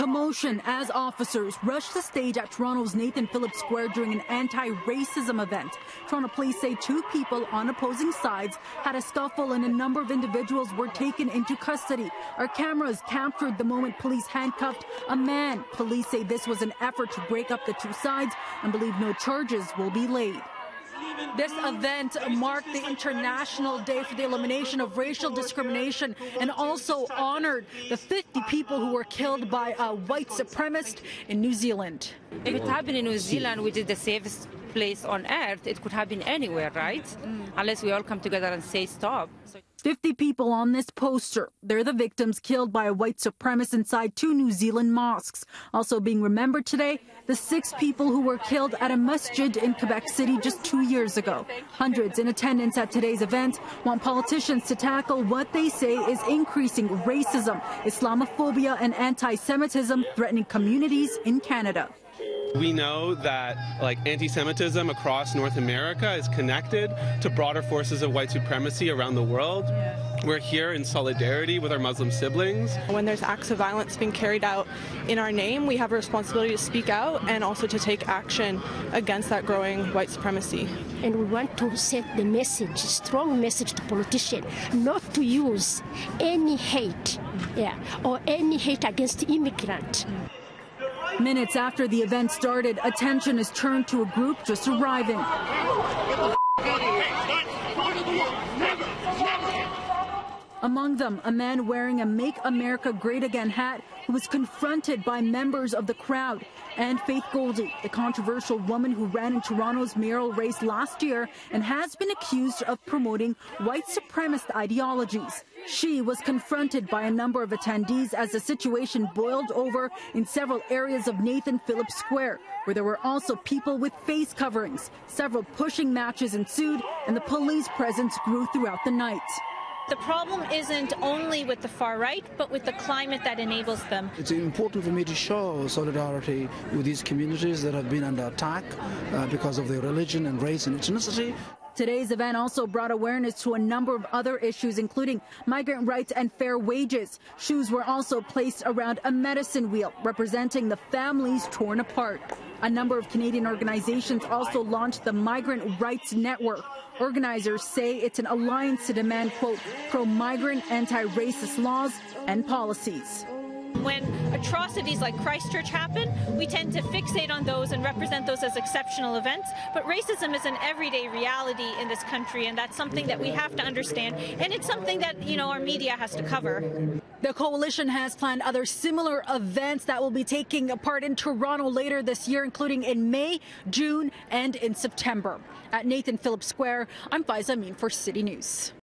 Commotion as officers rushed the stage at Toronto's Nathan Phillips Square during an anti-racism event. Toronto police say two people on opposing sides had a scuffle and a number of individuals were taken into custody. Our cameras captured the moment police handcuffed a man. Police say this was an effort to break up the two sides and believe no charges will be laid. This event marked the International Day for the Elimination of Racial Discrimination and also honored the 50 people who were killed by a white supremacist in New Zealand. If it happened in New Zealand, which is the safest place on earth, it could happen anywhere, right? Unless we all come together and say stop. 50 people on this poster. They're the victims killed by a white supremacist inside two New Zealand mosques. Also being remembered today, the 6 people who were killed at a masjid in Quebec City just 2 years ago. Hundreds in attendance at today's event want politicians to tackle what they say is increasing racism, Islamophobia, and anti-Semitism threatening communities in Canada. We know that anti-Semitism across North America is connected to broader forces of white supremacy around the world. We're here in solidarity with our Muslim siblings. When there's acts of violence being carried out in our name, we have a responsibility to speak out and also to take action against that growing white supremacy. And we want to send the message, strong message to politicians, not to use any hate, or any hate against immigrants. Minutes after the event started, attention is turned to a group just arriving. Among them, a man wearing a Make America Great Again hat who was confronted by members of the crowd. And Faith Goldie, the controversial woman who ran in Toronto's mayoral race last year and has been accused of promoting white supremacist ideologies. She was confronted by a number of attendees as the situation boiled over in several areas of Nathan Phillips Square, where there were also people with face coverings. Several pushing matches ensued, and the police presence grew throughout the night. The problem isn't only with the far right, but with the climate that enables them. It's important for me to show solidarity with these communities that have been under attack because of their religion and race and ethnicity. Today's event also brought awareness to a number of other issues, including migrant rights and fair wages. Shoes were also placed around a medicine wheel, representing the families torn apart. A number of Canadian organizations also launched the Migrant Rights Network. Organizers say it's an alliance to demand, quote, pro-migrant, anti-racist laws and policies. When atrocities like Christchurch happen, we tend to fixate on those and represent those as exceptional events. But racism is an everyday reality in this country, and that's something that we have to understand. And it's something that, our media has to cover. The coalition has planned other similar events that will be taking part in Toronto later this year, including in May, June, and in September. At Nathan Phillips Square, I'm Faiza Amin for City News.